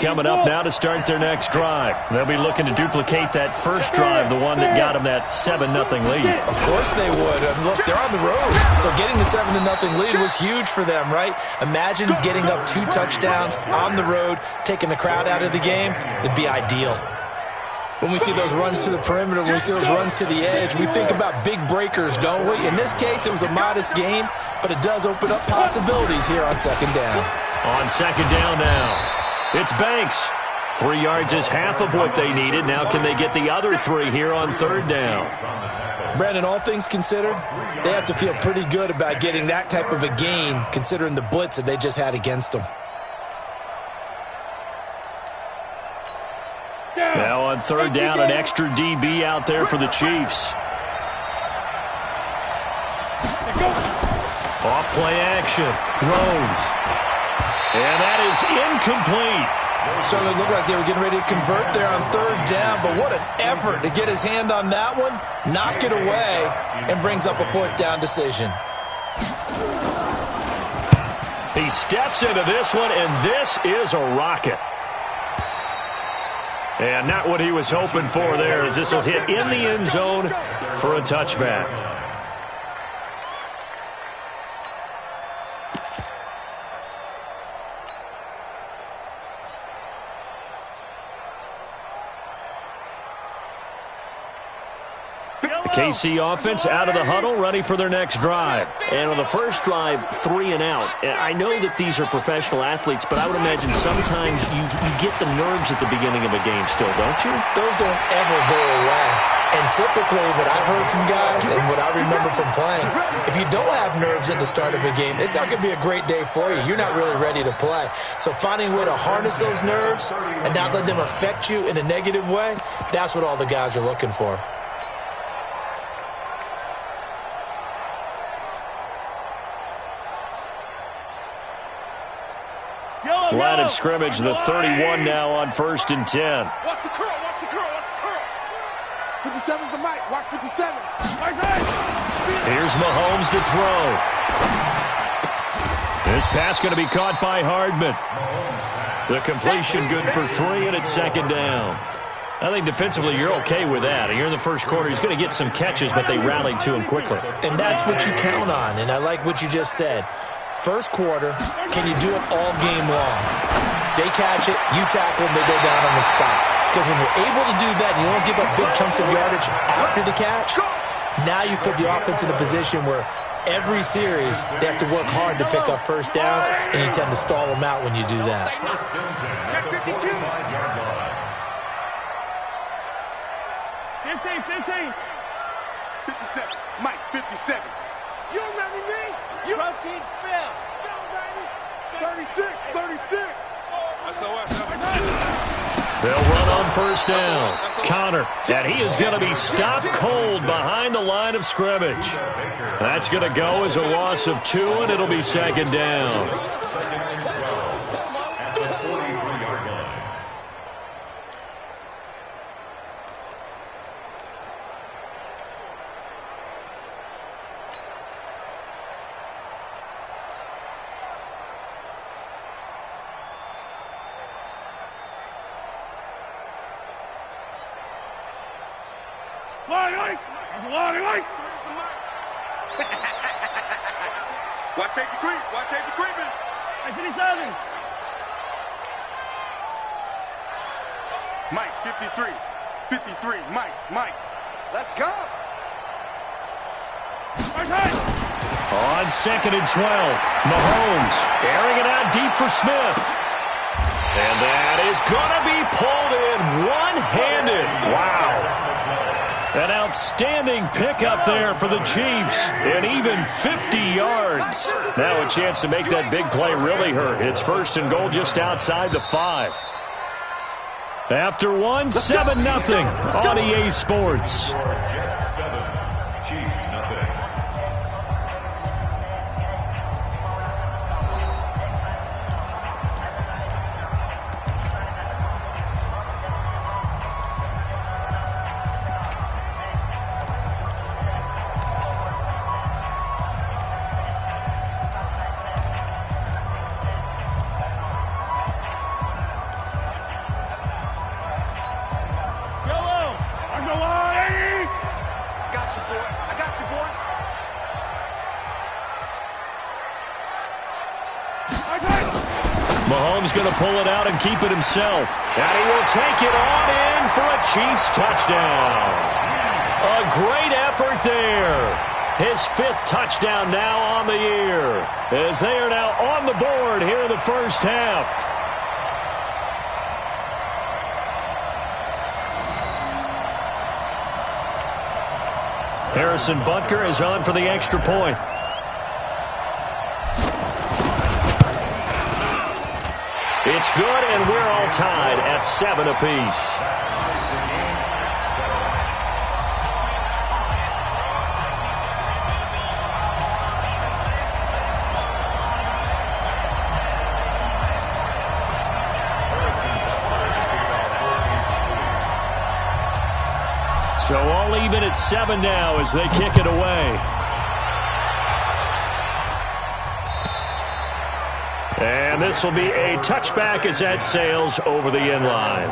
Coming up now to start their next drive. They'll be looking to duplicate that first drive, the one that got them that 7-0 lead. Of course they would. Look, they're on the road, so getting the 7-0 lead was huge for them, right? Imagine getting up 2 touchdowns on the road, taking the crowd out of the game. It'd be ideal. When we see those runs to the perimeter, when we see those runs to the edge, we think about big breakers, don't we? In this case, it was a modest game, but it does open up possibilities here on second down. On second down now. It's Banks. 3 yards is half of what they needed. Now can they get the other 3 here on third down? Brandon, all things considered, they have to feel pretty good about getting that type of a gain considering the blitz that they just had against them. Now on third down, an extra DB out there for the Chiefs. Off play action. Rose. And that is incomplete. Certainly looked like they were getting ready to convert there on third down, but what an effort to get his hand on that one, knock it away, and brings up a fourth down decision. He steps into this one, and this is a rocket. And not what he was hoping for there, as this will hit in the end zone for a touchback. KC offense out of the huddle, ready for their next drive. And on the first drive, 3 and out. I know that these are professional athletes, but I would imagine sometimes you get the nerves at the beginning of a game still, don't you? Those don't ever go away. And typically what I've heard from guys and what I remember from playing, if you don't have nerves at the start of a game, it's not going to be a great day for you. You're not really ready to play. So finding a way to harness those nerves and not let them affect you in a negative way, that's what all the guys are looking for. Line of scrimmage, the 31 now on 1st and 10. Watch the curl, watch the curl, watch the curl. 57's the mic, watch 57. Here's Mahomes to throw. This pass going to be caught by Hardman. The completion good for 3, and it's second down. I think defensively you're okay with that. Here in the first quarter, he's going to get some catches, but they rallied to him quickly. And that's what you count on, and I like what you just said. First quarter, can you do it all game long? They catch it, you tackle them, they go down on the spot. Because when you're able to do that, and you don't give up big chunks of yardage after the catch, now you put the offense in a position where every series they have to work hard to pick up first downs, and you tend to stall them out when you do that. Check 52. 15. 57. Mike, 57. You remember me? You protein spill. 36. They'll run on first down. Connor, and he is going to be stopped cold behind the line of scrimmage. That's going to go as a loss of 2, and it'll be second down. Watch safety creep. Watch safety creeping. Hey, 57. Mike, 53. 53. Mike. Let's go. On 2nd and 12, Mahomes airing it out deep for Smith. And that is going to be pulled in one-handed. Wow. An outstanding pickup there for the Chiefs, and even 50 yards. Now a chance to make that big play really hurt. It's 1st and goal just outside the 5. After 1, 7-0 on EA Sports. Mahomes going to pull it out and keep it himself. And he will take it on in for a Chiefs touchdown. A great effort there. His 5th touchdown now on the year, as they are now on the board here in the first half. Harrison Butker is on for the extra point. It's good, and we're all tied at 7 apiece. So all even at 7 now as they kick it away. And this will be a touchback as that sails over the end line.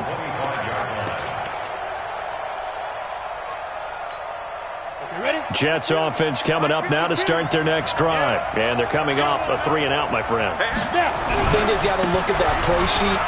Jets offense coming up now to start their next drive. And they're coming off a 3-and-out, my friend. I think they've got to look at that play sheet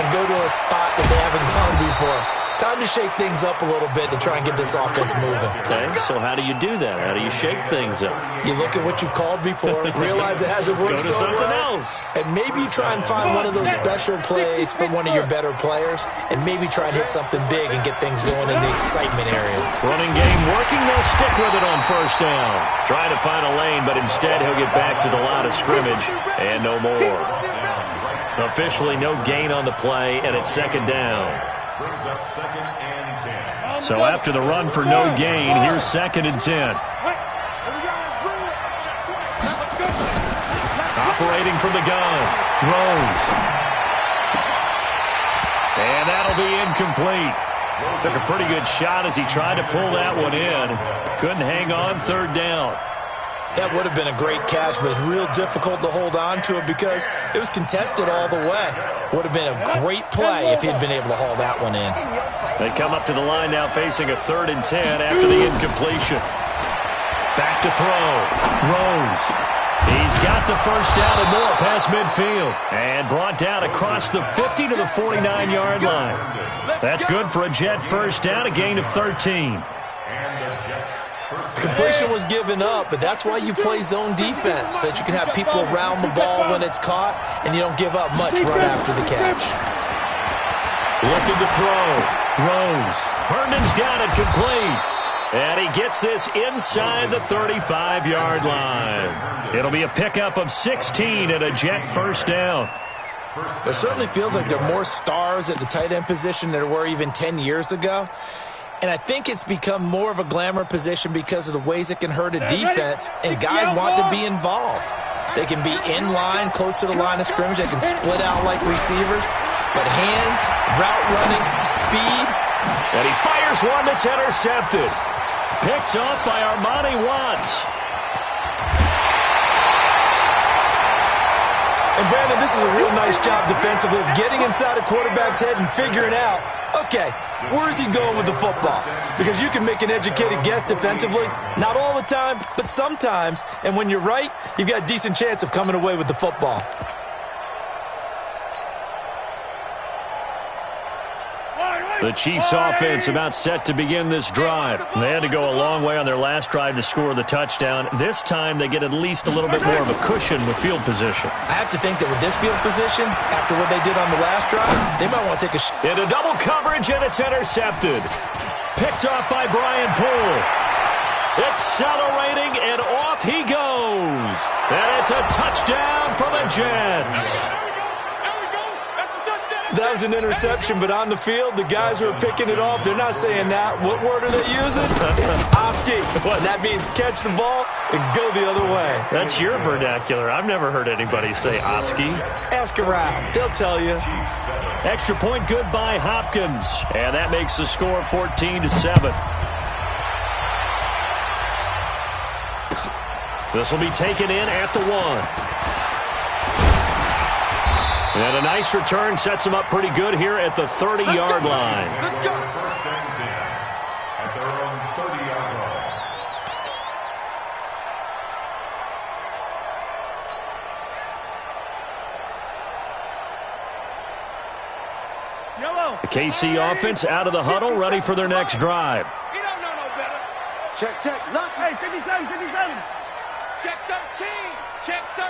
and go to a spot that they haven't gone before. Time to shake things up a little bit to try and get this offense moving. Okay, so how do you do that? How do you shake things up? You look at what you've called before, realize it hasn't worked so well. Go to something else. And maybe try and find one of those special plays from one of your better players, and maybe try and hit something big and get things going in the excitement area. Running game working, they'll stick with it on first down. Trying to find a lane, but instead he'll get back to the line of scrimmage, and no more. Officially no gain on the play, and it's 2nd down. So after the run for no gain, here's 2nd and 10. Operating from the gun, Rose. And that'll be incomplete. Took a pretty good shot as he tried to pull that one in. Couldn't hang on 3rd down. That would have been a great catch, but it's real difficult to hold on to it because it was contested all the way. Would have been a great play if he'd been able to haul that one in. They come up to the line now facing a 3rd and 10 after the incompletion. Back to throw. Rose. He's got the first down and more past midfield. And brought down across the 50 to the 49-yard line. That's good for a Jet first down, a gain of 13. Completion was given up, but that's why you play zone defense, so that you can have people around the ball when it's caught, and you don't give up much right after the catch. Looking to throw. Rose. Herndon's got it complete. And he gets this inside the 35-yard line. It'll be a pickup of 16 and a Jet first down. It certainly feels like there are more stars at the tight end position than there were even 10 years ago. And I think it's become more of a glamour position because of the ways it can hurt a defense, and guys want to be involved. They can be in line, close to the line of scrimmage. They can split out like receivers. But hands, route running, speed. And he fires one that's intercepted. Picked off by Armani Watts. And Brandon, this is a real nice job defensively of getting inside a quarterback's head and figuring out, okay, where's he going with the football? Because you can make an educated guess defensively, not all the time, but sometimes. And when you're right, you've got a decent chance of coming away with the football. The Chiefs offense about set to begin this drive. They had to go a long way on their last drive to score the touchdown. This time they get at least a little bit more of a cushion with field position. I have to think that with this field position, after what they did on the last drive, they might want to take a into double coverage, and it's intercepted. Picked off by Brian Poole. Accelerating, and off he goes. And it's a touchdown for the Jets. That was an interception, but on the field, the guys who are picking it off, they're not saying that. What word are they using? It's Oski. And that means catch the ball and go the other way. That's your vernacular. I've never heard anybody say Oski. Ask around. They'll tell you. Extra point good by Hopkins. And that makes the score 14-7. This will be taken in at the 1. And a nice return sets them up pretty good here at the 30-yard line. Let's go. First and 10 at their own 30-yard line. The KC offense out of the huddle, ready for their next drive. You don't know no better. Check, check. Look. Hey, 57, 57. Check 13. Check 13.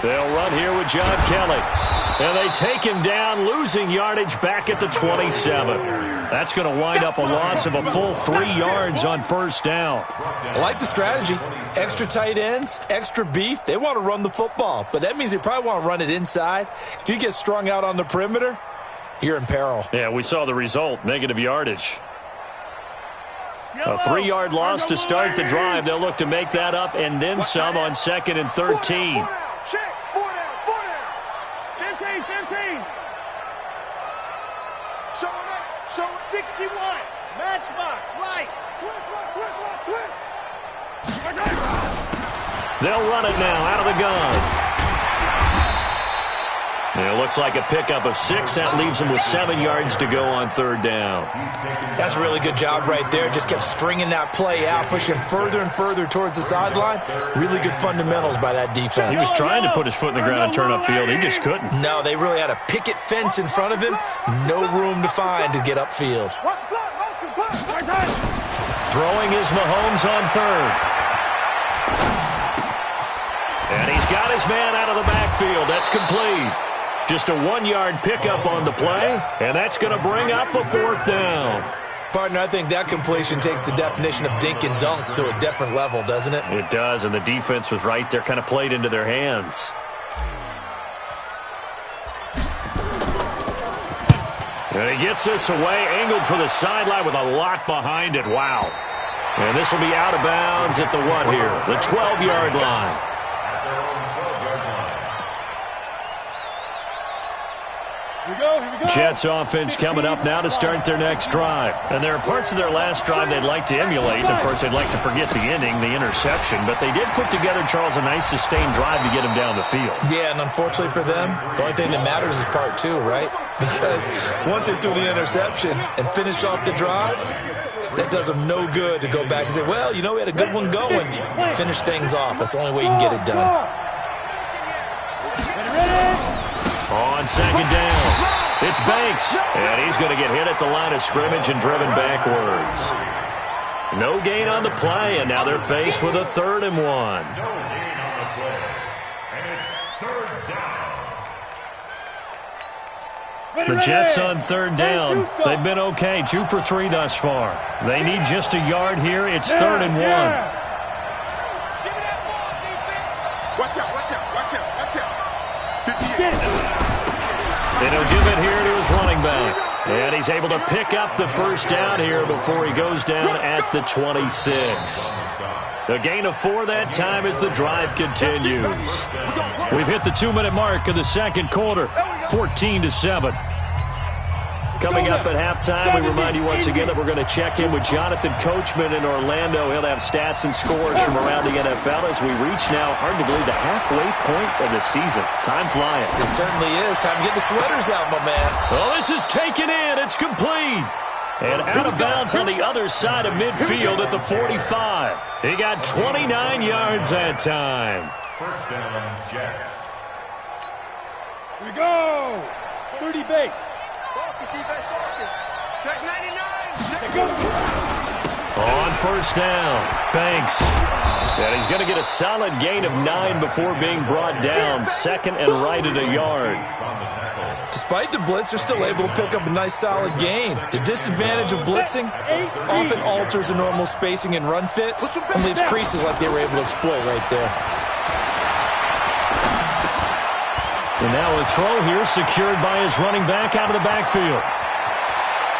They'll run here with John Kelly. And they take him down, losing yardage back at the 27. That's going to wind up a loss of a full 3 yards on first down. I like the strategy. Extra tight ends, extra beef. They want to run the football, but that means they probably want to run it inside. If you get strung out on the perimeter, you're in peril. Yeah, we saw the result, negative yardage. A 3-yard loss to start the drive. They'll look to make that up and then some on 2nd and 13. Check. 4 down. 15, 15. Show 61. Matchbox, light. Twist. They'll run it now out of the gun. It looks like a pickup of 6. That leaves them with 7 yards to go on 3rd down. That's a really good job right there. Just kept stringing that play out, pushing further and further towards the sideline. Really good fundamentals by that defense. He was trying to put his foot in the ground and turn upfield. He just couldn't. No, they really had a picket fence in front of him. No room to find to get upfield. Throwing is Mahomes on 3rd. And he's got his man out of the backfield. That's complete. Just a 1-yard pickup on the play, and that's going to bring up a 4th down. Partner, I think that completion takes the definition of dink and dunk to a different level, doesn't it? It does, and the defense was right there, kind of played into their hands. And he gets this away, angled for the sideline with a lot behind it. Wow. And this will be out of bounds at the what here? The 12-yard line. Jets offense coming up now to start their next drive. And there are parts of their last drive they'd like to emulate. And, of course, they'd like to forget the ending, the interception. But they did put together, Charles, a nice sustained drive to get him down the field. Yeah, and unfortunately for them, the only thing that matters is part 2, right? Because once they threw the interception and finished off the drive, that does them no good to go back and say, well, you know, we had a good one going. Finish things off. That's the only way you can get it done. On 2nd down. It's Banks, and he's going to get hit at the line of scrimmage and driven backwards. No gain on the play, and now they're faced with a 3rd and 1. No gain on the play, and it's 3rd down. The Jets on 3rd down. They've been okay, 2 for 3 thus far. They need just a yard here. It's 3rd and 1. Watch out. 58. And he'll give it here to his running back. And he's able to pick up the first down here before he goes down at the 26. A gain of 4 that time as the drive continues. We've hit the 2-minute mark of the 2nd quarter, 14-7. Coming up at halftime, we remind you once again that we're going to check in with Jonathan Coachman in Orlando. He'll have stats and scores from around the NFL as we reach now, hard to believe, the halfway point of the season. Time flying. It certainly is. Time to get the sweaters out, my man. Oh, this is taken in. It's complete. And out of bounds on the other side of midfield at the 45. He got 29 yards that time. First down, Jets. Here we go. 30 base. Check 99. On first down, Banks. And he's going to get a solid gain of 9 before being brought down. 2nd and right at a yard. Despite the blitz, they're still able to pick up a nice solid gain. The disadvantage of blitzing often alters the normal spacing and run fits and leaves creases like they were able to exploit right there. And now a throw here secured by his running back out of the backfield.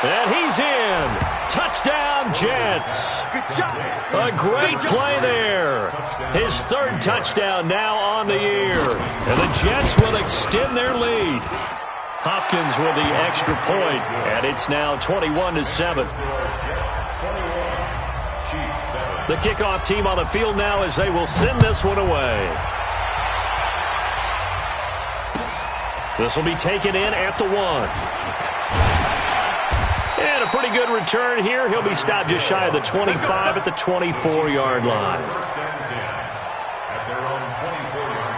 And he's in. Touchdown, Jets. A great play there. His 3rd touchdown now on the year. And the Jets will extend their lead. Hopkins with the extra point, and it's now 21-7. The kickoff team on the field now as they will send this one away. This will be taken in at the 1. And a pretty good return here. He'll be stopped just shy of the 25 at the 24-yard line. At their own 24-yard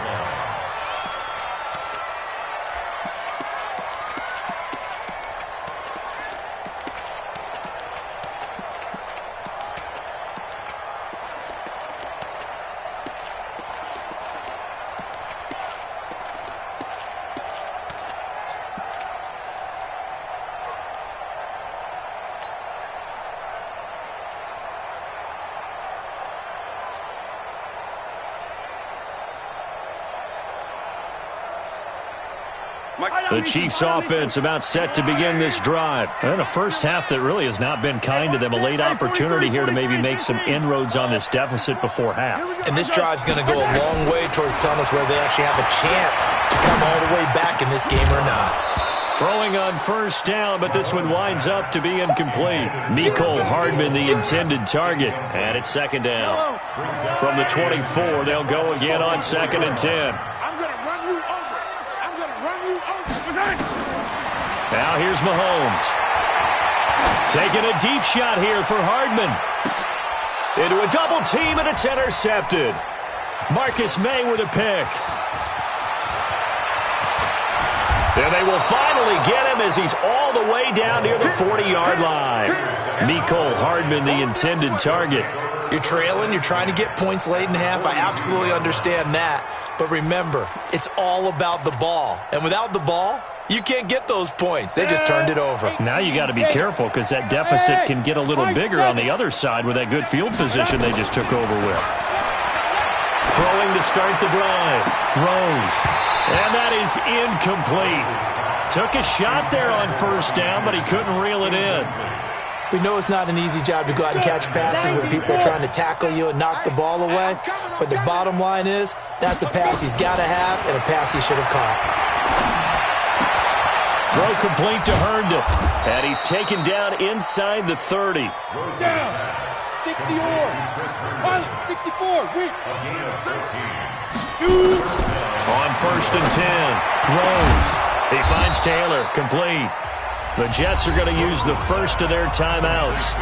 The Chiefs offense about set to begin this drive. And a first half that really has not been kind to them. A late opportunity here to maybe make some inroads on this deficit before half. And this drive's going to go a long way towards telling us whether they actually have a chance to come all the way back in this game or not. Throwing on first down, but this one winds up to be incomplete. Mecole Hardman, the intended target, and it's second down. From the 24, they'll go again on 2nd and 10. I'm going to run you over. I'm going to run you over. Now here's Mahomes. Taking a deep shot here for Hardman. Into a double team, and it's intercepted. Marcus May with a pick. And they will finally get him as he's all the way down near the 40-yard line. Mecole Hardman, the intended target. You're trailing. You're trying to get points late in half. I absolutely understand that. But remember, it's all about the ball. And without the ball, you can't get those points. They just turned it over. Now you got to be careful because that deficit can get a little bigger on the other side with that good field position they just took over with. Throwing to start the drive. Rose. And that is incomplete. Took a shot there on first down, but he couldn't reel it in. We know it's not an easy job to go out and catch passes when people are trying to tackle you and knock the ball away. But the bottom line is, that's a pass he's got to have and a pass he should have caught. Throw complete to Herndon. And he's taken down inside the 30. Down. 60 or. 64. Weak. Shoot. On 1st and 10. Rose. He finds Taylor. Complete. The Jets are going to use the first of their timeouts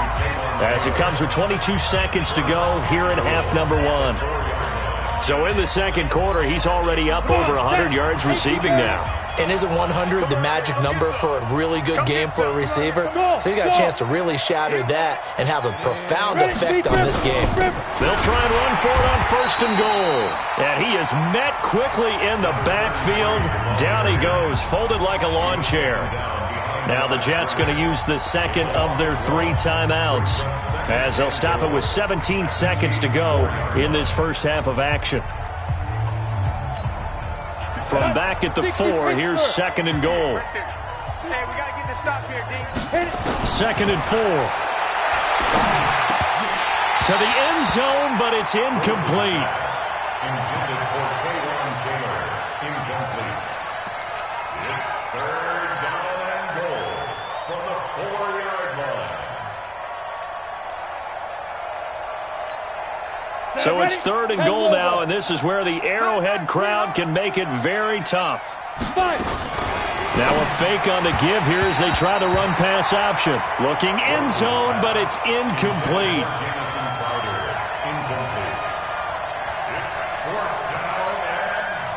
as it comes with 22 seconds to go here in half number 1. So in the second quarter, he's already up over 100 yards receiving now. And isn't 100 the magic number for a really good game for a receiver? So he got a chance to really shatter that and have a profound effect on this game. They'll try and run for it on 1st and goal. And he is met quickly in the backfield. Down he goes, folded like a lawn chair. Now the Jets going to use the second of their 3 timeouts as they'll stop it with 17 seconds to go in this first half of action. From back at the 4, here's 2nd and goal. Hey, we got to get this stop here, D. 2nd and 4. To the end zone, but it's incomplete. Intended for Taylor Taylor. Incomplete. It's 3rd down and goal from the 4-yard line. So it's 3rd and goal now, and this is where the Arrowhead crowd can make it very tough. Now a fake on the give here as they try the run pass option. Looking end zone, but it's incomplete.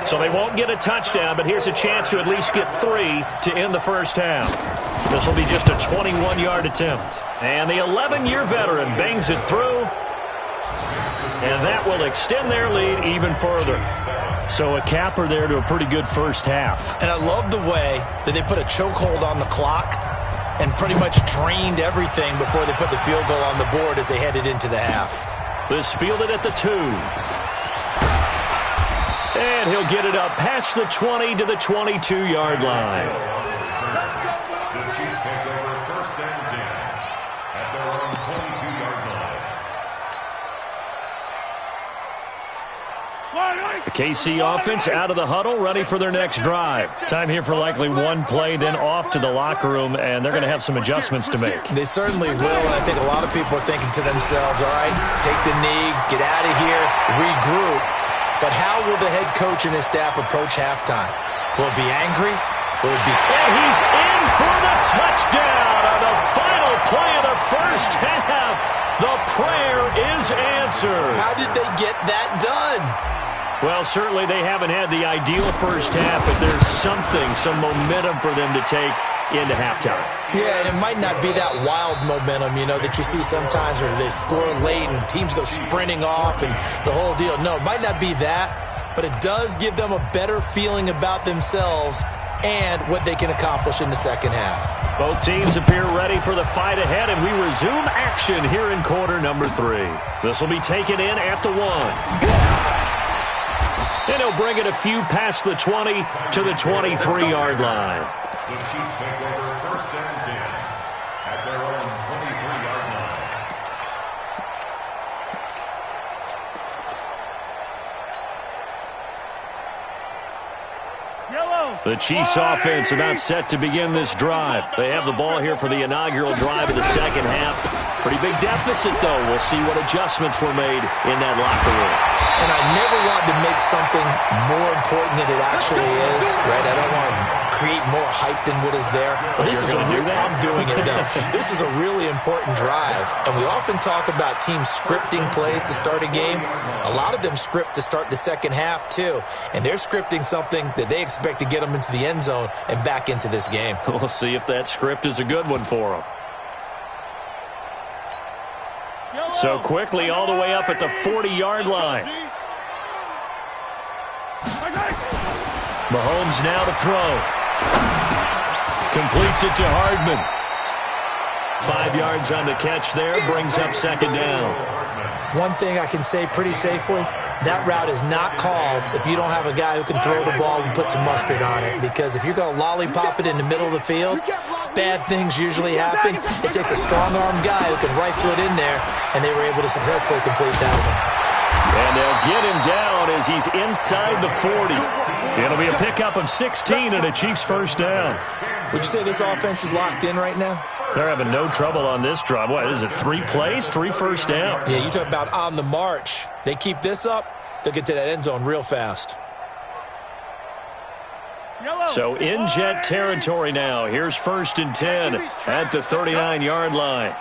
So they won't get a touchdown, but here's a chance to at least get 3 to end the first half. This will be just a 21-yard attempt. And the 11-year veteran bangs it through. And that will extend their lead even further. So a capper there to a pretty good first half. And I love the way that they put a chokehold on the clock and pretty much drained everything before they put the field goal on the board as they headed into the half. This fielded at the 2. And he'll get it up past the 20 to the 22-yard line. The Chiefs take over 1st and 10 at their own 22-yard line. The KC offense out of the huddle, ready for their next drive. Time here for likely one play, then off to the locker room, and they're going to have some adjustments to make. They certainly will, and I think a lot of people are thinking to themselves, all right, take the knee, get out of here, regroup. But how will the head coach and his staff approach halftime? Will it be angry? Will it be... And he's in for the touchdown on the final play of the first half. The prayer is answered. How did they get that done? Well, certainly they haven't had the ideal first half, but there's something, some momentum for them to take into halftime. Yeah, and it might not be that wild momentum, you know, that you see sometimes where they score late and teams go sprinting off and the whole deal. No, it might not be that, but it does give them a better feeling about themselves and what they can accomplish in the second half. Both teams appear ready for the fight ahead, and we resume action here in quarter number 3. This will be taken in at the 1. And he'll bring it a few past the 20 to the 23-yard line. The Chiefs take over first and 10 at their own 23-yard line. The Chiefs offense about set to begin this drive. They have the ball here for the inaugural drive of the second half. Pretty big deficit, though. We'll see what adjustments were made in that locker room. And I never want to make something more important than it actually is, right? I don't want to create more hype than what is there. But this is I'm doing it, though. This is a really important drive. And we often talk about teams scripting plays to start a game. A lot of them script to start the second half, too. And they're scripting something that they expect to get them into the end zone and back into this game. We'll see if that script is a good one for them. So quickly all the way up at the 40-yard line. Mahomes now to throw. Completes it to Hardman. 5 yards on the catch there, brings up second down. One thing I can say pretty safely, that route is not called if you don't have a guy who can throw the ball and put some mustard on it. Because if you're going to lollipop it in the middle of the field, bad things usually happen. It takes a strong-armed guy who can rifle it in there, and they were able to successfully complete that one. And they'll get him down as he's inside the 40. It'll be a pickup of 16 and a Chiefs first down. Would you say this offense is locked in right now? They're having no trouble on this drive. What is it, 3 plays, 3 first downs? Yeah, you talk about on the march. They keep this up, they'll get to that end zone real fast. So in jet territory now. Here's first and 10 at the 39-yard line.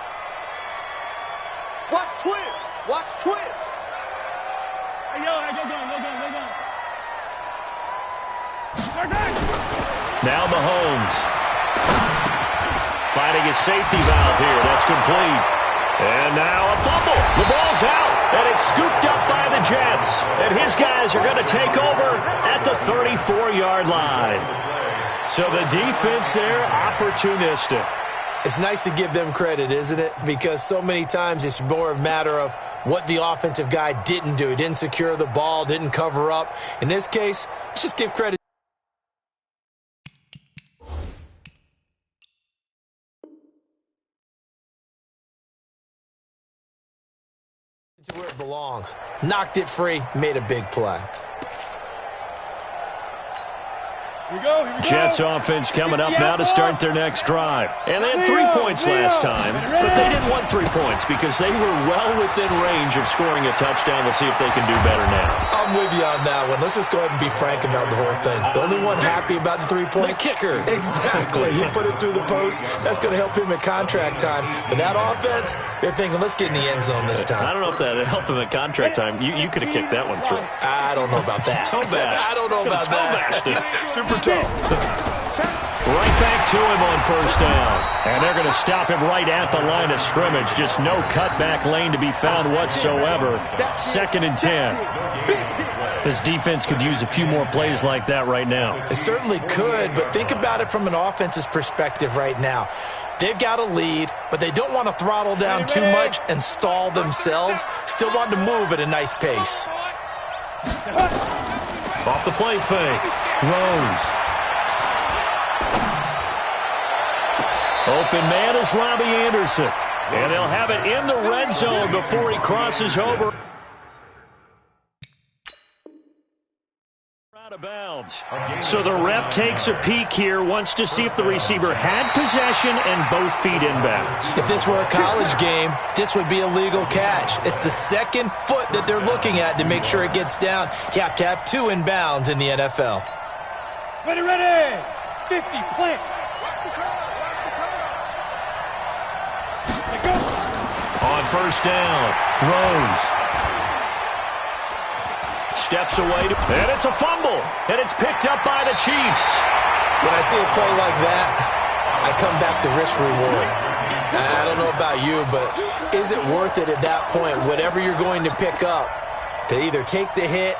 Watch twist. Watch twist. Hey, yo, go down. Now Mahomes. Finding his safety valve here. That's complete. And now a fumble. The ball's out, and it's scooped up by the Jets. And his guys are going to take over at the 34-yard line. So the defense there, opportunistic. It's nice to give them credit, isn't it? Because so many times it's more a matter of what the offensive guy didn't do. He didn't secure the ball, didn't cover up. In this case, let's just give credit. To where it belongs. Knocked it free, made a big play. Here we go. Jets offense coming up now to start their next drive. And they had 3 points last time, but they didn't want 3 points because they were well within range of scoring a touchdown. We'll see if they can do better now. I'm with you on that one. Let's just go ahead and be frank about the whole thing. The only one happy about the 3-point? The kicker. Exactly. He put it through the post. That's going to help him at contract time. But that offense, they're thinking, let's get in the end zone this time. I don't know if that helped him at contract time. You could have kicked that one through. I don't know about that. Toe bash. I don't know about that. Super toe. Right back to him on first down. And they're going to stop him right at the line of scrimmage. Just no cutback lane to be found whatsoever. Second and 10. This defense could use a few more plays like that right now. It certainly could, but think about it from an offense's perspective right now. They've got a lead, but they don't want to throttle down too much and stall themselves. Still want to move at a nice pace. Off the play fake. Rose. Open man is Robbie Anderson. And they'll have it in the red zone before he crosses over. Out of bounds. So the ref takes a peek here, wants to see if the receiver had possession and both feet inbounds. If this were a college game, this would be a legal catch. It's the second foot that they're looking at to make sure it gets down. You have to have 2 inbounds in the NFL. Ready. 50, plant. On first down, Rose. Steps away, and it's a fumble, and it's picked up by the Chiefs. When I see a play like that, I come back to risk reward. I don't know about you, but is it worth it at that point, whatever you're going to pick up, to either take the hit,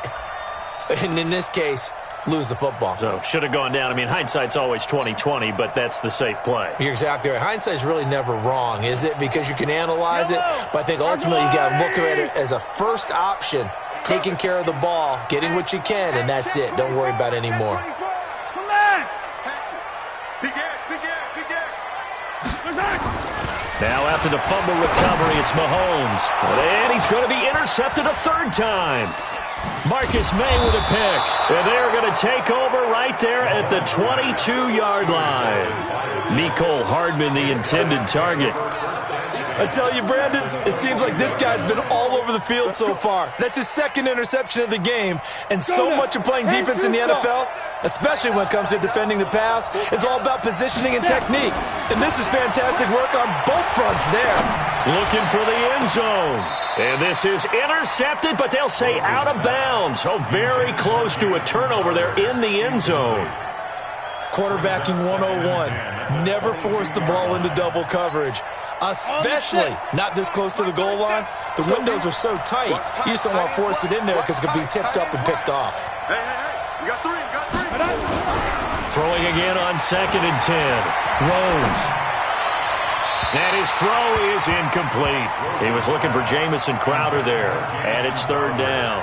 and in this case, lose the football? So should have gone down. I mean, hindsight's always 20/20, but that's the safe play. You're exactly right. Hindsight's really never wrong, is it? Because you can analyze it, but I think ultimately you got to look at it as a first option taking care of the ball, getting what you can, and that's it. Don't worry about it anymore. Come on! Now after the fumble recovery, it's Mahomes. And he's going to be intercepted a third time. Marcus May with a pick. And they're going to take over right there at the 22-yard line. Mecole Hardman, the intended target. I tell you, Brandon, it seems like this guy's been all over the field so far. That's his second interception of the game. And so much of playing defense in the NFL, especially when it comes to defending the pass, is all about positioning and technique. And this is fantastic work on both fronts there. Looking for the end zone. And this is intercepted, but they'll say out of bounds. Oh, very close to a turnover there in the end zone. Quarterbacking 101. Never force the ball into double coverage. Especially not this close to the goal line. The windows are so tight, you just don't want to force it in there because it could be tipped up and picked off. Hey, you got three. Throwing again on 2nd and 10. Rose. And his throw is incomplete. He was looking for Jamison Crowder there. And it's 3rd down.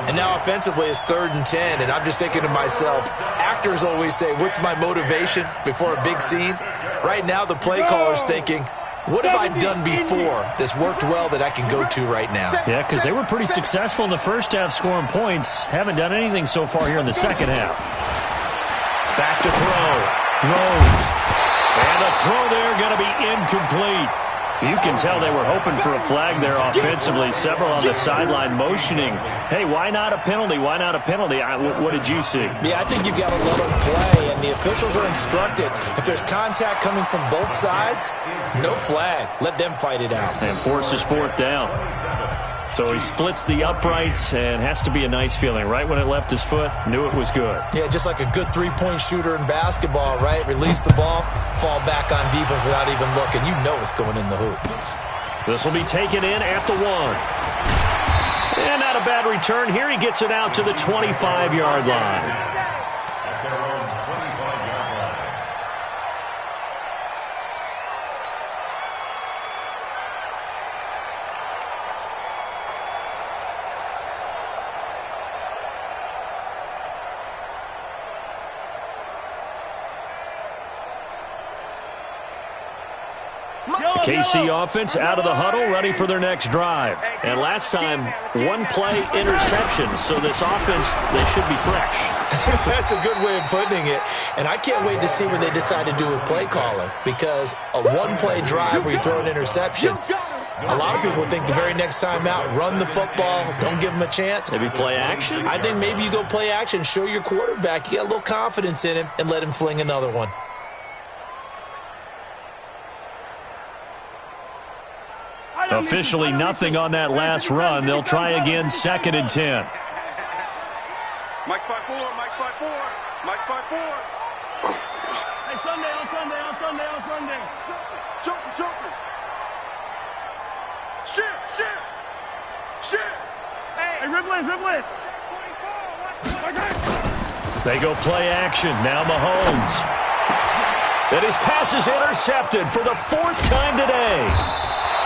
And now offensively it's 3rd and 10. And I'm just thinking to myself, actors always say, what's my motivation before a big scene? Right now the play caller's thinking, what have I done before that's worked well that I can go to right now? Yeah, because they were pretty successful in the first half scoring points. Haven't done anything so far here in the second half. Back to throw. Rose. And the throw there going to be incomplete. You can tell they were hoping for a flag there offensively. Several on the sideline motioning. Hey, why not a penalty? Why not a penalty? What did you see? Yeah, I think you've got to let them play, and the officials are instructed. If there's contact coming from both sides, no flag. Let them fight it out. And forces 4th down. So he splits the uprights, and has to be a nice feeling. Right when it left his foot, knew it was good. Yeah, just like a good three-point shooter in basketball, right? Release the ball, fall back on defense without even looking. You know it's going in the hoop. This will be taken in at the 1. And not a bad return. Here he gets it out to the 25-yard line. KC offense out of the huddle, ready for their next drive. And last time, 1-play interception. So this offense, they should be fresh. That's a good way of putting it. And I can't wait to see what they decide to do with play calling. Because a 1-play drive where you throw an interception, a lot of people think the very next time out, run the football, don't give them a chance. Maybe play action? I think maybe you go play action, show your quarterback, you got a little confidence in him, and let him fling another one. Officially nothing on that last run. They'll try again, 2nd and 10. Mike's 5-4. Mike's 5-4. Hey, Sunday. Joker. Shit. Hey, Ripley. They go play action. Now Mahomes. And his pass is intercepted for the 4th time today.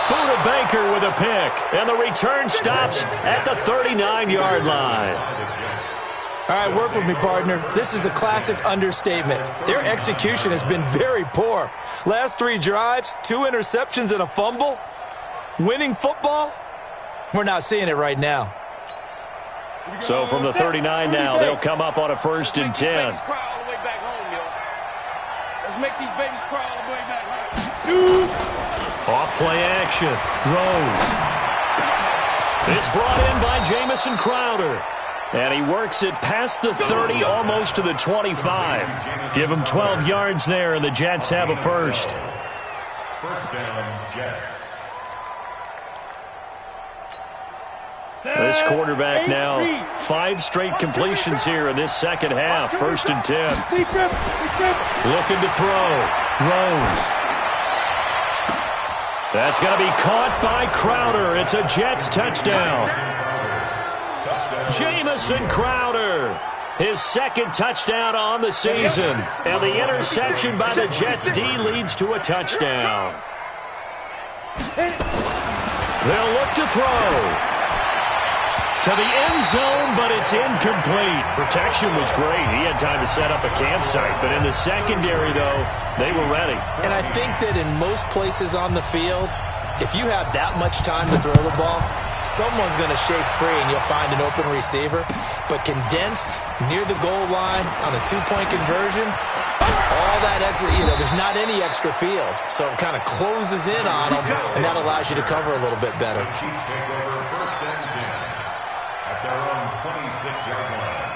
Buda Baker with a pick, and the return stops at the 39-yard line. All right, work with me, partner. This is a classic understatement. Their execution has been very poor. Last 3 drives, 2 interceptions and a fumble. Winning football? We're not seeing it right now. So from the 39 now, they'll come up on a 1st and 10. Let's make these babies crawl all the way back home. Off play action. Rose. It's brought in by Jamison Crowder. And he works it past the 30, almost to the 25. Give him 12 yards there, and the Jets have a first. 1st down, Jets. This quarterback now, 5 straight completions here in this second half. 1st and 10. Looking to throw. Rose. That's going to be caught by Crowder. It's a Jets touchdown. Jamison Crowder, his 2nd touchdown on the season. And the interception by the Jets D leads to a touchdown. They'll look to throw. To the end zone, but it's incomplete. Protection was great. He had time to set up a campsite. But in the secondary, though, they were ready. And I think that in most places on the field, if you have that much time to throw the ball, someone's going to shake free and you'll find an open receiver. But condensed near the goal line on a two-point conversion, all that extra, there's not any extra field. So it kind of closes in on them, and that allows you to cover a little bit better. Chiefs take over first and 10 at their own 26-yard line.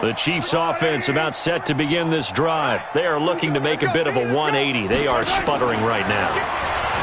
The Chiefs offense about set to begin this drive. They are looking to make a bit of a 180. They are sputtering right now.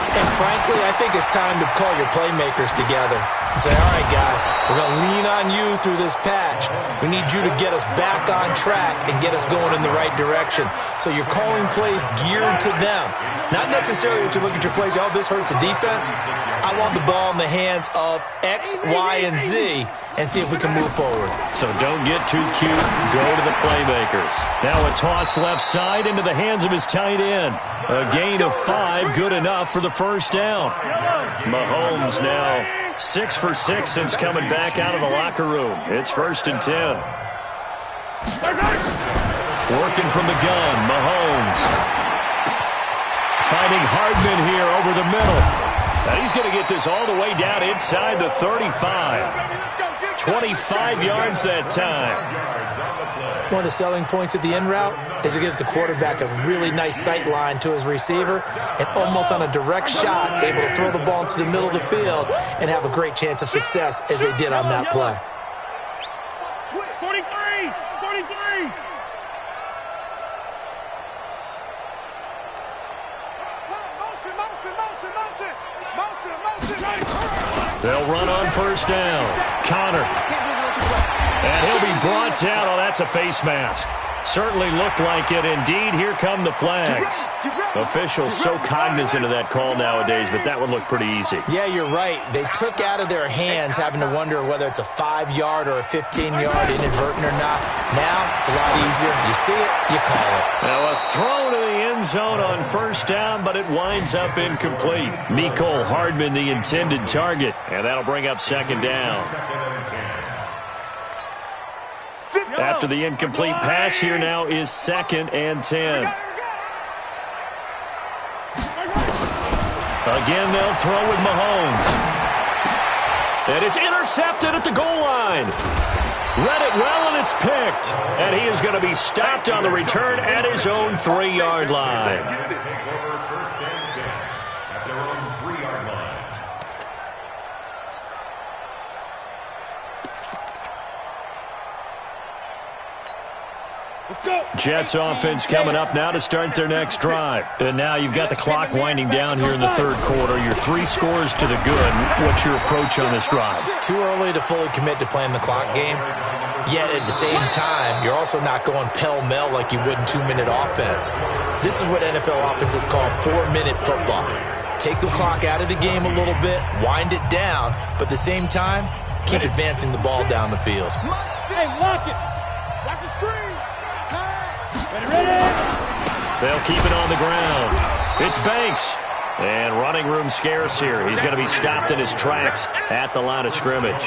And frankly, I think it's time to call your playmakers together and say, all right, guys, we're going to lean on you through this patch. We need you to get us back on track and get us going in the right direction. So you're calling plays geared to them. Not necessarily what you look at your plays, oh, this hurts the defense. I want the ball in the hands of X, Y, and Z and see if we can move forward. So don't get too cute. Go to the playmakers. Now a toss left side into the hands of his tight end. A gain of 5, good enough for the first down. Mahomes now 6 for 6 since coming back out of the locker room. It's 1st and 10. Working from the gun, Mahomes. Finding Hardman here over the middle. Now he's going to get this all the way down inside the 35. 25 yards that time. One of the selling points of the in route is it gives the quarterback a really nice sight line to his receiver and almost on a direct shot able to throw the ball into the middle of the field and have a great chance of success as they did on that play. 43! 43! They'll run on first down. Connor. And he'll be brought down. Oh, that's a face mask. Certainly looked like it. Indeed, here come the flags. Officials so cognizant of that call nowadays, but that would look pretty easy. Yeah, you're right. They took out of their hands having to wonder whether it's a 5-yard or a 15-yard inadvertent or not. Now, it's a lot easier. You see it, you call it. Now a throw to the end zone on first down, but it winds up incomplete. Mecole Hardman, the intended target, and that'll bring up second down. After the incomplete pass, here now is 2nd and 10. Again, they'll throw with Mahomes. And it's intercepted at the goal line. Read it well, and it's picked. And he is going to be stopped on the return at his own 3-yard line. Jets offense coming up now to start their next drive. And now you've got the clock winding down here in the third quarter. Your 3 scores to the good. What's your approach on this drive? Too early to fully commit to playing the clock game. Yet at the same time, you're also not going pell-mell like you would in 2-minute offense. This is what NFL offenses call 4-minute football. Take the clock out of the game a little bit, wind it down, but at the same time, keep advancing the ball down the field. Hey, lock it! Watch the screen! They'll keep it on the ground. It's Banks. And running room scarce here. He's going to be stopped in his tracks at the line of scrimmage.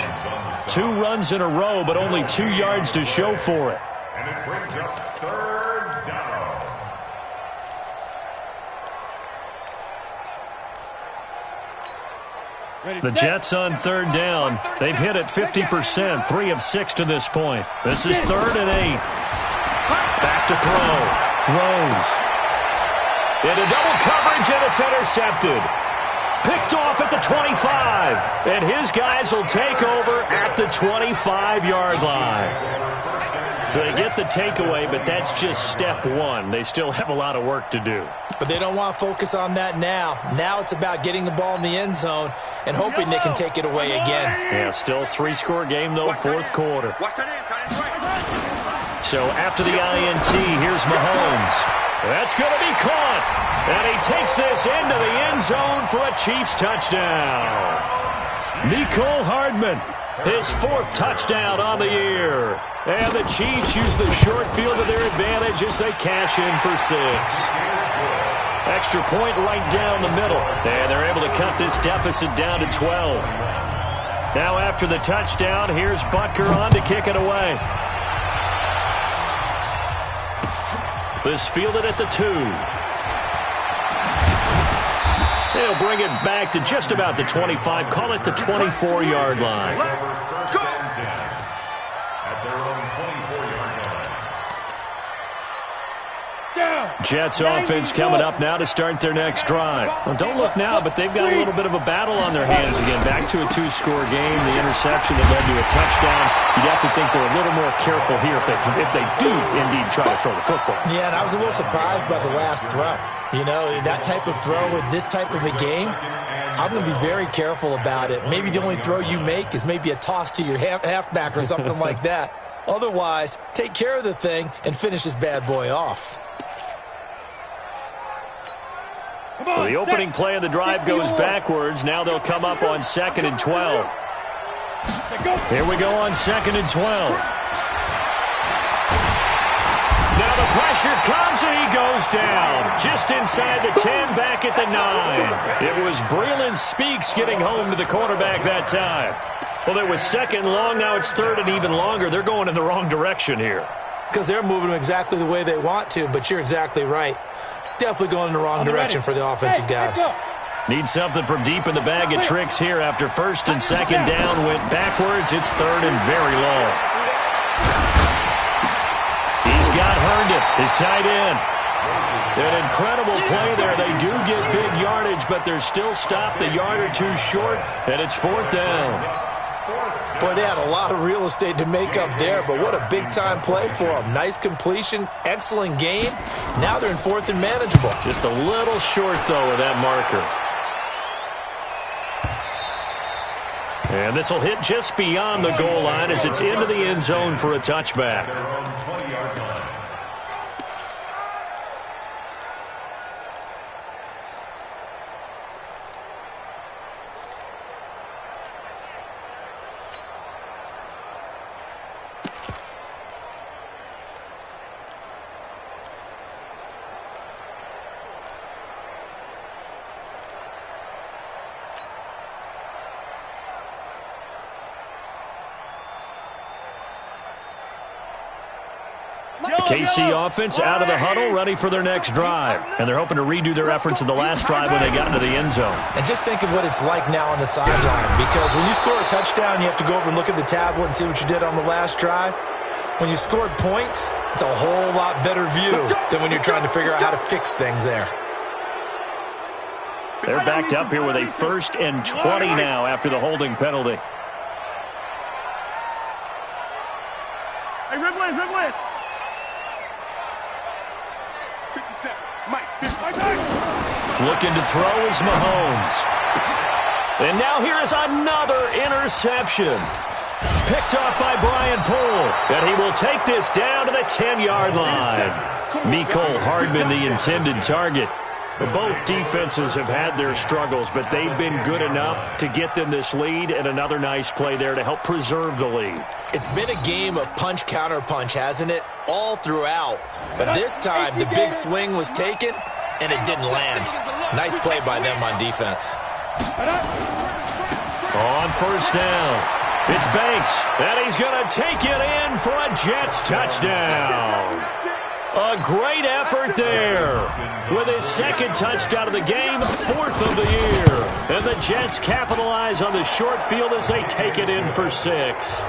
2 runs in a row, but only 2 yards to show for it. And it brings up third down. The Jets on third down. They've hit it 50%, 3 of 6 to this point. This is 3rd and 8. Back to throw. Rose. Into double coverage, and it's intercepted. Picked off at the 25. And his guys will take over at the 25-yard line. So they get the takeaway, but that's just step 1. They still have a lot of work to do. But they don't want to focus on that now. Now it's about getting the ball in the end zone and hoping they can take it away again. Yeah, still 3-score game, though, 4th quarter. Watch that in, right. So after the INT, here's Mahomes. That's going to be caught. And he takes this into the end zone for a Chiefs touchdown. Mecole Hardman, his 4th touchdown on the year. And the Chiefs use the short field to their advantage as they cash in for 6. Extra point right down the middle. And they're able to cut this deficit down to 12. Now after the touchdown, here's Butker on to kick it away. This fielded at the 2. They'll bring it back to just about the 25. Call it the 24-yard line. At their own 24-yard line. Jets offense coming up now to start their next drive. Well, don't look now, but they've got a little bit of a battle on their hands again. Back to a 2-score game. The interception that led to a touchdown. You'd have to think they're a little more careful here if they do indeed try to throw the football. Yeah, and I was a little surprised by the last throw. You know, that type of throw with this type of a game, I'm going to be very careful about it. Maybe the only throw you make is maybe a toss to your halfback or something like that. Otherwise, take care of the thing and finish this bad boy off. So the opening play of the drive goes backwards. Now they'll come up on 2nd and 12. Here we go on 2nd and 12. Now the pressure comes and he goes down. Just inside the 10, back at the 9. It was Breeland Speaks getting home to the quarterback that time. Well, it was 2nd long. Now it's 3rd and even longer. They're going in the wrong direction here. Because they're moving them exactly the way they want to, but you're exactly right. Definitely going in the wrong direction for the offensive guys. Need something from deep in the bag of tricks here after 1st and 2nd down went backwards. It's 3rd and very long. He's got Herndon, his tight end. An incredible play there. They do get big yardage, but they're still stopped a yard or 2 short, and it's 4th down. Boy, they had a lot of real estate to make up there, but what a big-time play for them. Nice completion, excellent game. Now they're in 4th and manageable. Just a little short, though, of that marker. And this will hit just beyond the goal line as it's into the end zone for a touchback. KC offense out of the huddle, ready for their next drive. And they're hoping to redo their efforts in the last drive when they got into the end zone. And just think of what it's like now on the sideline. Because when you score a touchdown, you have to go over and look at the tablet and see what you did on the last drive. When you scored points, it's a whole lot better view than when you're trying to figure out how to fix things there. They're backed up here with a 1st and 20 now after the holding penalty. Hey, red one. Looking to throw is Mahomes. And now here is another interception. Picked off by Brian Poole. And he will take this down to the 10-yard line. Mecole Hardman, the intended target. Both defenses have had their struggles, but they've been good enough to get them this lead, and another nice play there to help preserve the lead. It's been a game of punch-counter-punch, hasn't it? All throughout. But this time, the big swing was taken, and it didn't land. Nice play by them on defense. On 1st down, it's Banks, and he's going to take it in for a Jets touchdown. A great effort there. With his 2nd touchdown of the game, 4th of the year. And the Jets capitalize on the short field as they take it in for 6.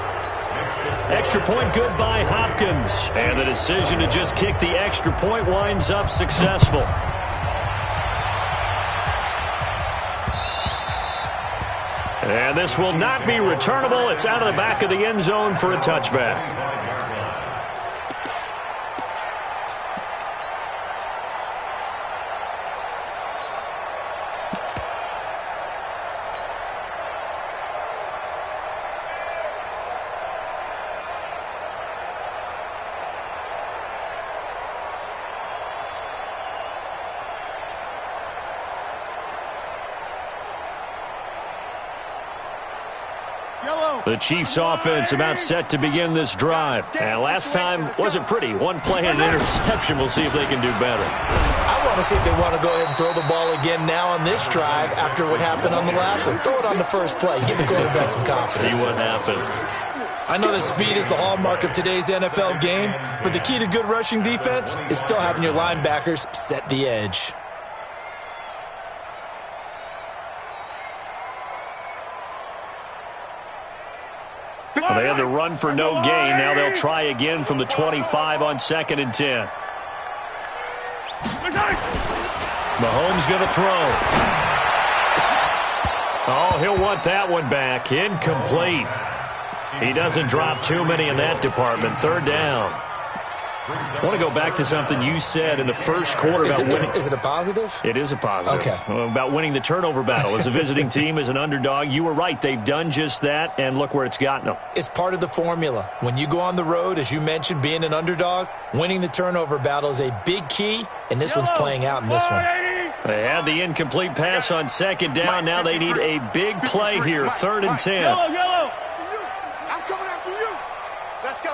Extra point good by Hopkins. And the decision to just kick the extra point winds up successful. And this will not be returnable. It's out of the back of the end zone for a touchback. The Chiefs offense about set to begin this drive. And last time wasn't pretty. One play and an interception. We'll see if they can do better. I want to see if they want to go ahead and throw the ball again now on this drive after what happened on the last one. Throw it on the first play. Give the quarterback some confidence. See what happens. I know that speed is the hallmark of today's NFL game, but the key to good rushing defense is still having your linebackers set the edge. Well, they had the run for no gain. Now they'll try again from the 25 on 2nd and 10. Mahomes going to throw. Oh, he'll want that one back. Incomplete. He doesn't drop too many in that department. 3rd down. I want to go back to something you said in the first quarter about winning. Is it a positive? It is a positive. Okay. About winning the turnover battle. As a visiting team, as an underdog, you were right. They've done just that, and look where it's gotten them. It's part of the formula. When you go on the road, as you mentioned, being an underdog, winning the turnover battle is a big key, and this one's playing out in this one. They had the incomplete pass on 2nd down. Now they need a big play here. 3rd and 10. Yellow. I'm coming after you. Let's go.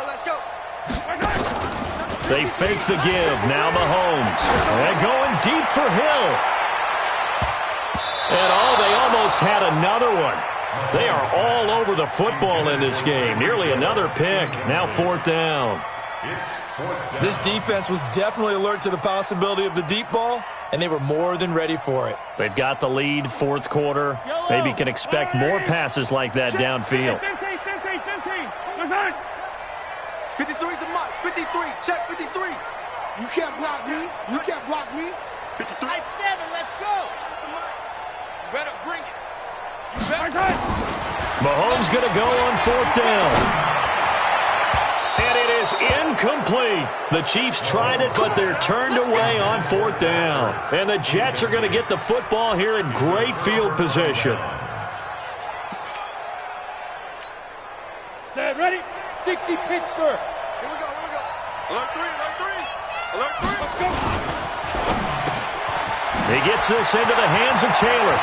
They fake the give. Now Mahomes. They're going deep for Hill. And they almost had another one. They are all over the football in this game. Nearly another pick. Now 4th down. This defense was definitely alert to the possibility of the deep ball, and they were more than ready for it. They've got the lead, 4th quarter. Maybe can expect more passes like that downfield. 53's the mark. 53. Check 53. You can't block me. 53. I said it. Let's go. You better bring it. Mahomes going to go on 4th down. And it is incomplete. The Chiefs tried it, but they're turned away on 4th down. And the Jets are going to get the football here in great field position. Set, ready? 60 Pittsburgh. Here we go. Alert 3. Let's go. He gets this into the hands of Taylor.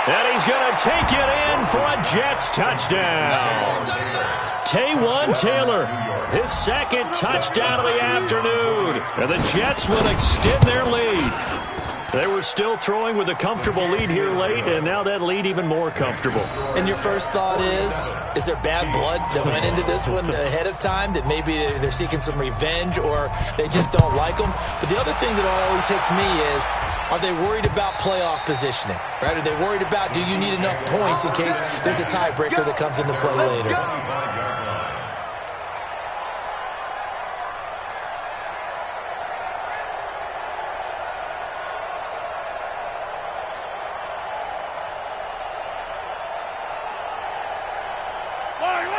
And he's going to take it in for a Jets touchdown. Taywan Taylor, his 2nd touchdown of the afternoon. And the Jets will extend their lead. They were still throwing with a comfortable lead here late, and now that lead even more comfortable. And your first thought is there bad blood that went into this one ahead of time, that maybe they're seeking some revenge or they just don't like them? But the other thing that always hits me is, are they worried about playoff positioning? Right? Are they worried about, do you need enough points in case there's a tiebreaker that comes into play later?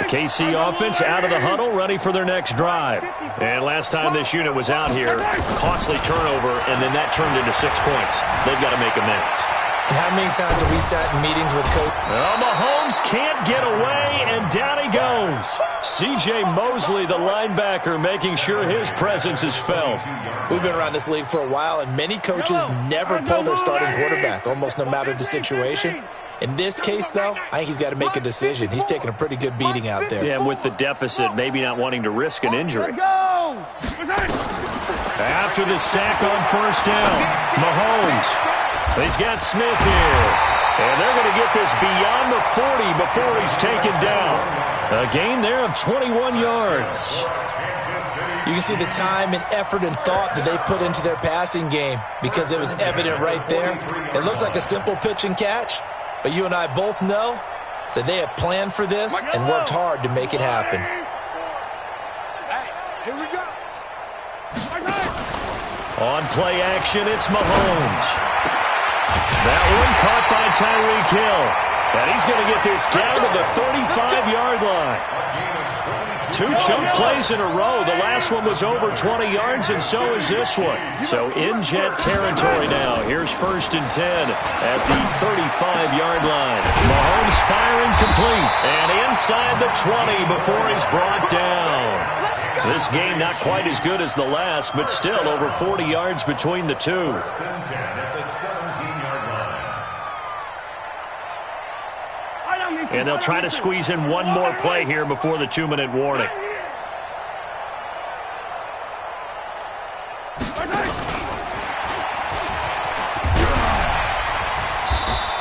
KC offense out of the huddle, ready for their next drive. And last time this unit was out here, costly turnover, and then that turned into 6 points. They've got to make amends. And how many times have we sat in meetings with Coach? Mahomes can't get away, and down he goes. C.J. Mosley, the linebacker, making sure his presence is felt. We've been around this league for a while, and many coaches never pull their starting quarterback, almost no matter the situation. In this case, though, I think he's got to make a decision. He's taking a pretty good beating out there. Yeah, and with the deficit, maybe not wanting to risk an injury. After the sack on 1st down, Mahomes. He's got Smith here. And they're going to get this beyond the 40 before he's taken down. A gain there of 21 yards. You can see the time and effort and thought that they put into their passing game because it was evident right there. It looks like a simple pitch and catch. But you and I both know that they have planned for this and worked hard to make it happen. Hey, here we go. On play action, it's Mahomes. That one caught by Tyreek Hill. And he's going to get this down to the 35-yard line. 2 chunk plays in a row. The last one was over 20 yards, and so is this one. So in Jet territory now. Here's 1st and 10 at the 35-yard line. Mahomes firing complete. And inside the 20 before he's brought down. This game not quite as good as the last, but still over 40 yards between the two. And they'll try to squeeze in one more play here before the 2-minute warning.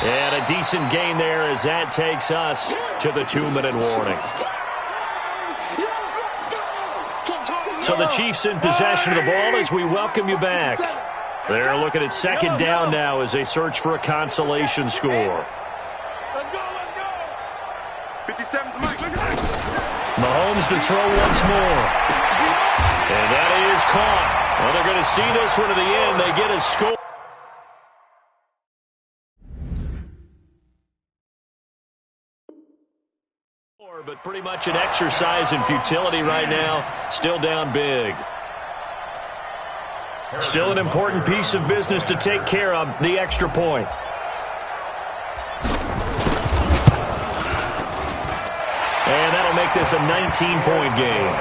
And a decent gain there as that takes us to the 2-minute warning. So the Chiefs in possession of the ball as we welcome you back. They're looking at second down now as they search for a consolation score. Let's go. 57's Mike. Mahomes to throw once more. And that is caught. Well, they're going to see this one to the end. They get a score. But pretty much an exercise in futility right now. Still down big. Still an important piece of business to take care of, the extra point. And that'll make this a 19-point game.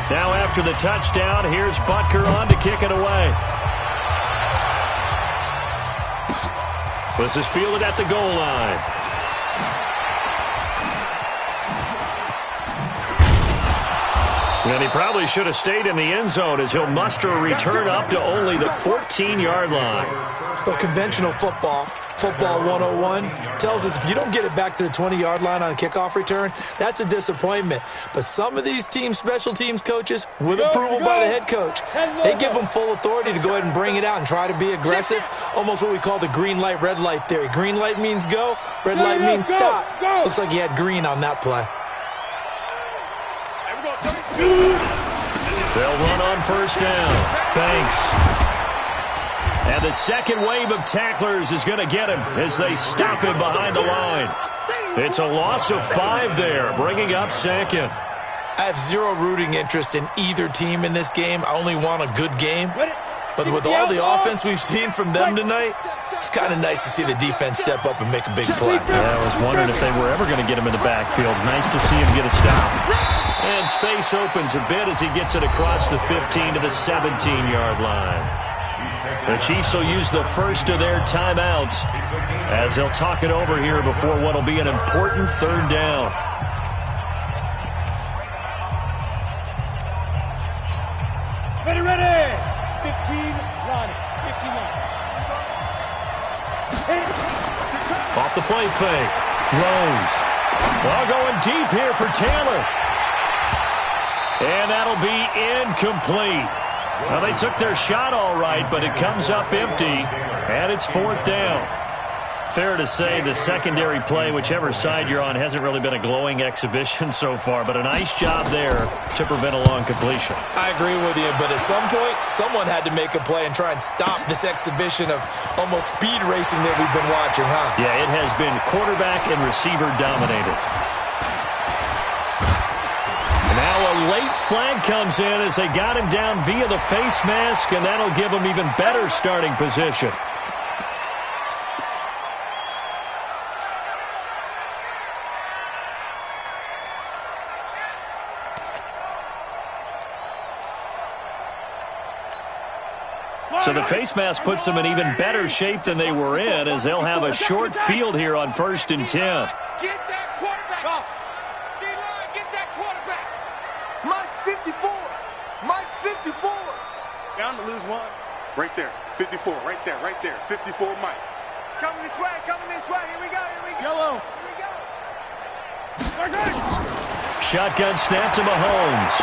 Now after the touchdown, here's Butker on to kick it away. This is fielded at the goal line. And he probably should have stayed in the end zone as he'll muster a return up to only the 14-yard line. So conventional football 101, tells us if you don't get it back to the 20-yard line on a kickoff return, that's a disappointment. But some of these special teams coaches, with approval by the head coach, they give them full authority to go ahead and bring it out and try to be aggressive, almost what we call the green light, red light theory. Green light means go, red light means stop. Looks like he had green on that play. They'll run on first down. Banks. And the second wave of tacklers is going to get him as they stop him behind the line. It's a loss of 5 there, bringing up second. I have zero rooting interest in either team in this game. I only want a good game. But with all the offense we've seen from them tonight, it's kind of nice to see the defense step up and make a big play. Yeah, I was wondering if they were ever going to get him in the backfield. Nice to see him get a stop. And space opens a bit as he gets it across the 15 to the 17-yard line. The Chiefs will use the first of their timeouts as they'll talk it over here before what will be an important third down. Ready. 15, run. 15 run. Off the play fake. Rose. Well, going deep here for Taylor. And that'll be incomplete. Well, they took their shot all right, but it comes up empty, and it's fourth down. Fair to say the secondary play, whichever side you're on, hasn't really been a glowing exhibition so far, but a nice job there to prevent a long completion. I agree with you, but at some point, someone had to make a play and try and stop this exhibition of almost speed racing that we've been watching, huh? Yeah, it has been quarterback and receiver dominated. Now a late flag comes in as they got him down via the face mask, and that'll give him even better starting position. So the face mask puts them in even better shape than they were in as they'll have a short field here on 1st and 10. Get that quarterback. Go. Get that quarterback. Mike's 54. Mike's 54. Down to lose one. Right there. 54. Right there. 54 Mike. It's coming this way. Here we go. Yellow. Here we go. Shotgun snap to Mahomes.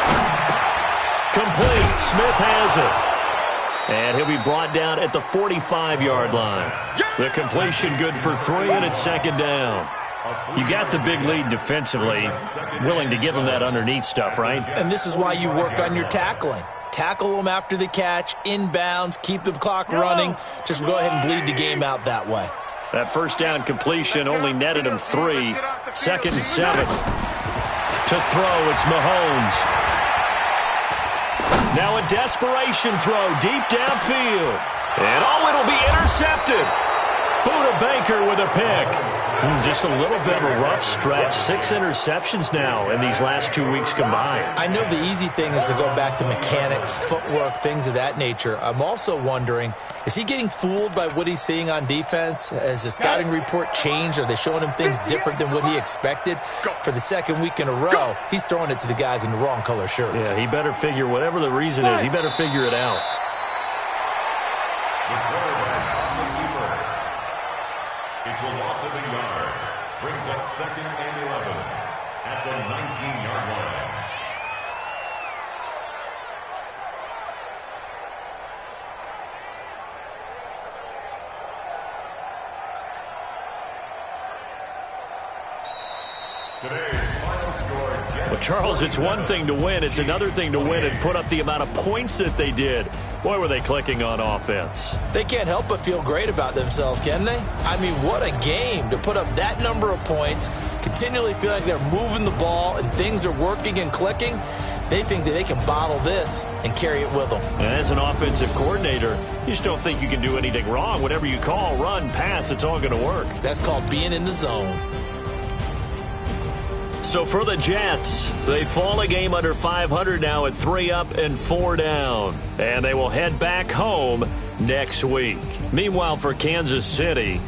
Complete. Smith has it. And he'll be brought down at the 45-yard line. The completion good for 3, and it's second down. You got the big lead defensively. Willing to give him that underneath stuff, right? And this is why you work on your tackling. Tackle them after the catch, inbounds, keep the clock running. Just go ahead and bleed the game out that way. That first down completion only netted him 3. 2nd and 7. To throw, it's Mahomes. Now a desperation throw deep downfield. And it'll be intercepted. Buda Bank Baker with a pick. Just a little bit of a rough stretch. 6 interceptions now in these last 2 weeks combined. I know the easy thing is to go back to mechanics, footwork, things of that nature. I'm also wondering, is he getting fooled by what he's seeing on defense? Has the scouting report changed? Are they showing him things different than what he expected? For the second week in a row, he's throwing it to the guys in the wrong color shirts. Yeah, he better figure, whatever the reason is, he better figure it out. It's a loss of a yard. Brings up 2nd and 11 at the 19-yard line. Today's final score. Well, Charles, it's one thing to win. It's another thing to win and put up the amount of points that they did. Boy, were they clicking on offense. They can't help but feel great about themselves, can they? I mean, what a game to put up that number of points, continually feel like they're moving the ball and things are working and clicking. They think that they can bottle this and carry it with them. And as an offensive coordinator, you just don't think you can do anything wrong. Whatever you call, run, pass, it's all going to work. That's called being in the zone. So for the Jets, they fall a game under 500 now at 3 up and 4 down. And they will head back home next week. Meanwhile, for Kansas City,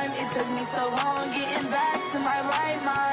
It took me so long getting back to my right mind.